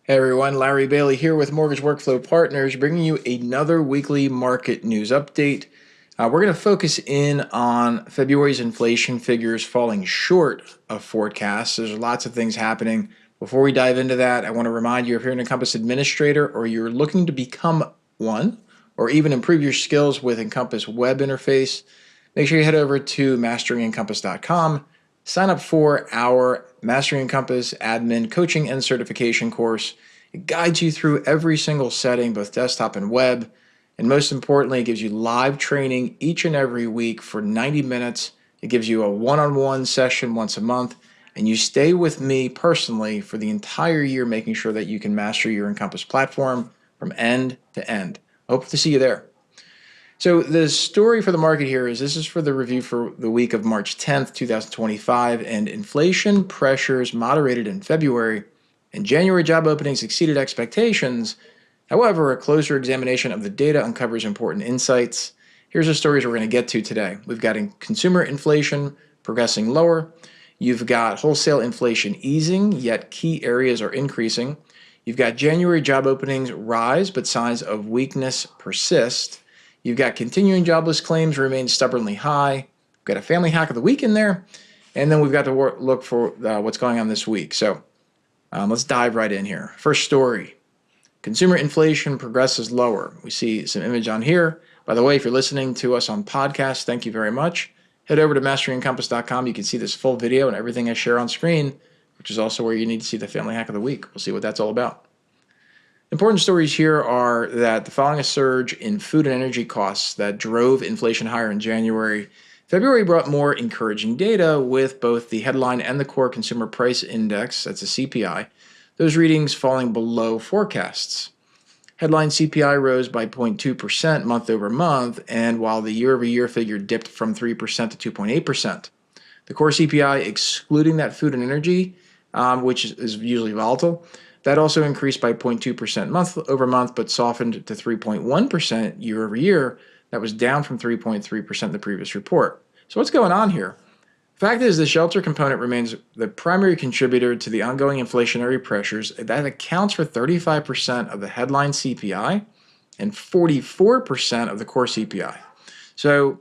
Hey everyone, Larry Bailey here with Mortgage Workflow Partners, bringing you another weekly market news update. We're going to focus in on February's inflation figures falling short of forecasts. There's lots of things happening. Before we dive into that, I want to remind you if you're an Encompass administrator or you're looking to become one, or even improve your skills with Encompass web interface, make sure you head over to masteringencompass.com. Sign up for our Mastering Encompass admin coaching and certification course. It guides you through every single setting, both desktop and web. And most importantly, it gives you live training each and every week for 90 minutes. It gives you a one-on-one session once a month. And you stay with me personally for the entire year, making sure that you can master your Encompass platform from end to end. I hope to see you there. So the story for the market here is this is for the review for the week of March 10th, 2025, and inflation pressures moderated in February, and January job openings exceeded expectations. However, a closer examination of the data uncovers important insights. Here's the stories we're going to get to today. We've got consumer inflation progressing lower. You've got wholesale inflation easing, yet key areas are increasing. You've got January job openings rise, but signs of weakness persist. You've got continuing jobless claims remain stubbornly high. We've got a family hack of the week in there. And then we've got to look for what's going on this week. So let's dive right in here. First story, consumer inflation progresses lower. We see some image on here. By the way, if you're listening to us on podcast, thank you very much. Head over to masterencompass.com. You can see this full video and everything I share on screen, which is also where you need to see the family hack of the week. We'll see what that's all about. Important stories here are that following a surge in food and energy costs that drove inflation higher in January, February brought more encouraging data with both the headline and the core consumer price index, that's a CPI, those readings falling below forecasts. Headline CPI rose by 0.2% month over month, and while the year-over-year figure dipped from 3% to 2.8%. The core CPI, excluding that food and energy, which is usually volatile, that also increased by 0.2% month over month, but softened to 3.1% year over year. That was down from 3.3% in the previous report. So what's going on here? The fact is the shelter component remains the primary contributor to the ongoing inflationary pressures. That accounts for 35% of the headline CPI and 44% of the core CPI. So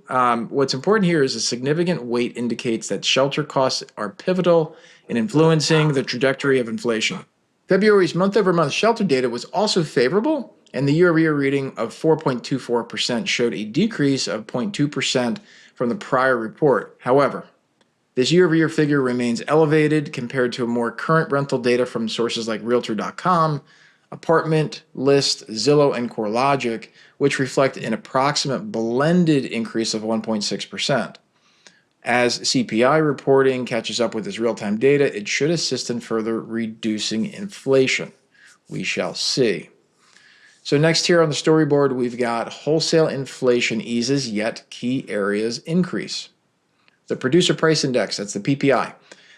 what's important here is a significant weight indicates that shelter costs are pivotal in influencing the trajectory of inflation. February's month-over-month shelter data was also favorable, and the year-over-year reading of 4.24% showed a decrease of 0.2% from the prior report. However, this year-over-year figure remains elevated compared to more current rental data from sources like Realtor.com, Apartment List, Zillow, and CoreLogic, which reflect an approximate blended increase of 1.6%. As CPI reporting catches up with this real-time data, it should assist in further reducing inflation. We shall see. So next here on the storyboard, we've got wholesale inflation eases, yet key areas increase. The Producer Price Index, that's the PPI,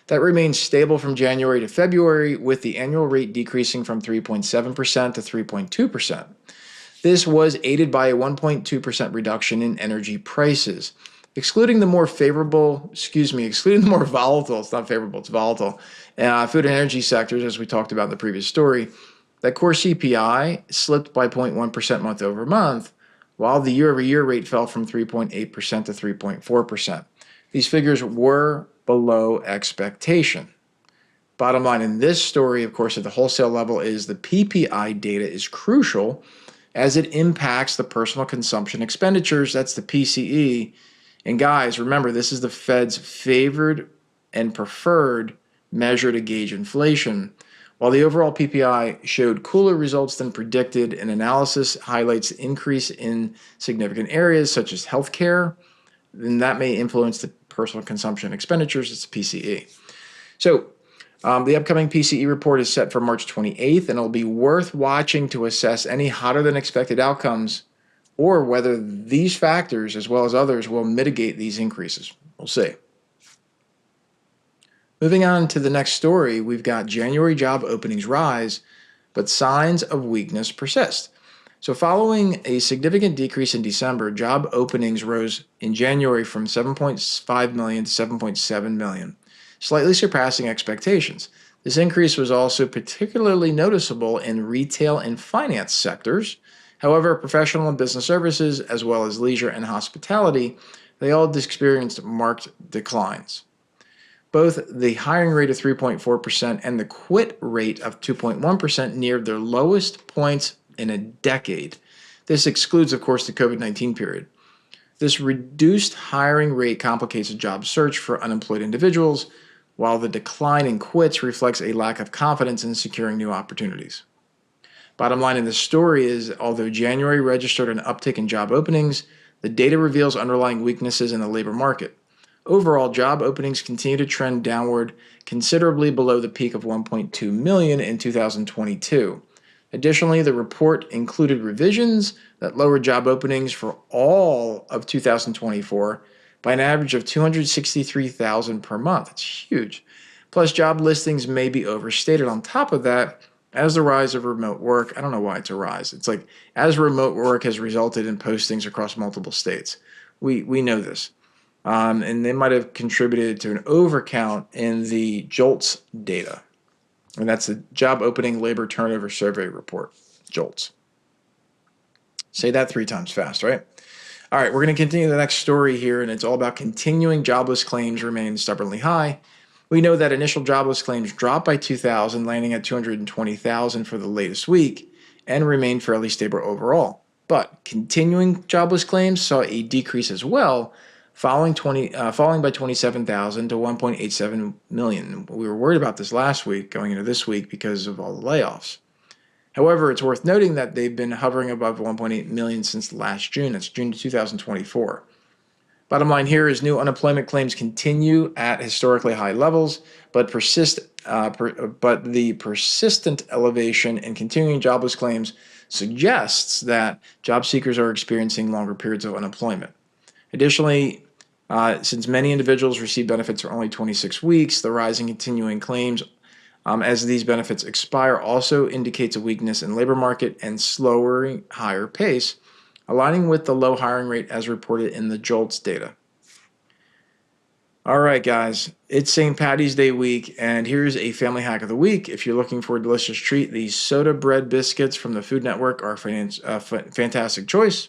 that remains stable from January to February, with the annual rate decreasing from 3.7% to 3.2%. This was aided by a 1.2% reduction in energy prices. Excluding the more volatile, it's not favorable, it's volatile, food and energy sectors, as we talked about in the previous story, that core CPI slipped by 0.1% month over month, while the year-over-year rate fell from 3.8% to 3.4%. These figures were below expectation. Bottom line in this story, of course, at the wholesale level is the PPI data is crucial as it impacts the personal consumption expenditures, that's the PCE. And guys, remember, this is the Fed's favored and preferred measure to gauge inflation. While the overall PPI showed cooler results than predicted, an analysis highlights the increase in significant areas such as healthcare, then that may influence the personal consumption expenditures, it's PCE. So the upcoming PCE report is set for March 28th, and it'll be worth watching to assess any hotter than expected outcomes or whether these factors, as well as others, will mitigate these increases. We'll see. Moving on to the next story, we've got January job openings rise, but signs of weakness persist. So following a significant decrease in December, job openings rose in January from 7.5 million to 7.7 million, slightly surpassing expectations. This increase was also particularly noticeable in retail and finance sectors. However, professional and business services, as well as leisure and hospitality, they all experienced marked declines. Both the hiring rate of 3.4% and the quit rate of 2.1% neared their lowest points in a decade. This excludes, of course, the COVID-19 period. This reduced hiring rate complicates a job search for unemployed individuals, while the decline in quits reflects a lack of confidence in securing new opportunities. Bottom line in this story is, although January registered an uptick in job openings, the data reveals underlying weaknesses in the labor market. Overall, job openings continue to trend downward, considerably below the peak of 1.2 million in 2022. Additionally, the report included revisions that lowered job openings for all of 2024 by an average of 263,000 per month. That's huge. Plus, job listings may be overstated on top of that, as the rise of remote work, I don't know why it's a rise. It's like as remote work has resulted in postings across multiple states. We know this. And they might have contributed to an overcount in the JOLTS data. And that's the Job Opening Labor Turnover Survey report, JOLTS. Say that 3 times fast, right? All right, we're going to continue the next story here, and it's all about continuing jobless claims remain stubbornly high. We know that initial jobless claims dropped by 2,000, landing at 220,000 for the latest week, and remained fairly stable overall. But continuing jobless claims saw a decrease as well, falling by 27,000 to 1.87 million. We were worried about this last week going into this week because of all the layoffs. However, it's worth noting that they've been hovering above 1.8 million since last June. That's June 2024. Bottom line here is new unemployment claims continue at historically high levels, but the persistent elevation in continuing jobless claims suggests that job seekers are experiencing longer periods of unemployment. Additionally, since many individuals receive benefits for only 26 weeks, the rise in continuing claims as these benefits expire also indicates a weakness in labor market and slower, higher pace, aligning with the low hiring rate as reported in the JOLTS data. All right, guys, it's St. Patty's Day week, and here's a family hack of the week. If you're looking for a delicious treat, these soda bread biscuits from the Food Network are a fantastic choice.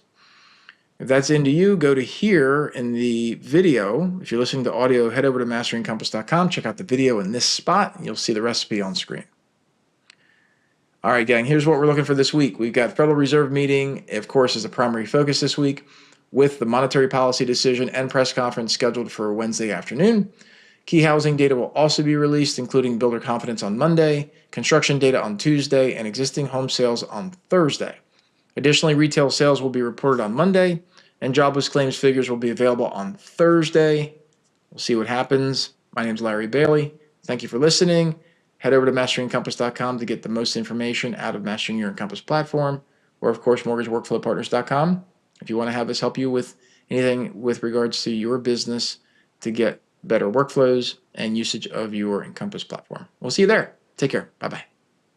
If that's into you, go to here in the video. If you're listening to audio, head over to masteringcompass.com, check out the video in this spot, and you'll see the recipe on screen. All right, gang, here's what we're looking for this week. We've got Federal Reserve meeting, of course, as the primary focus this week, with the monetary policy decision and press conference scheduled for Wednesday afternoon. Key housing data will also be released, including builder confidence on Monday, construction data on Tuesday, and existing home sales on Thursday. Additionally, retail sales will be reported on Monday, and jobless claims figures will be available on Thursday. We'll see what happens. My name is Larry Bailey. Thank you for listening. Head over to masteringcompass.com to get the most information out of Mastering Your Encompass platform, or of course, mortgageworkflowpartners.com if you want to have us help you with anything with regards to your business to get better workflows and usage of your Encompass platform. We'll see you there. Take care. Bye-bye.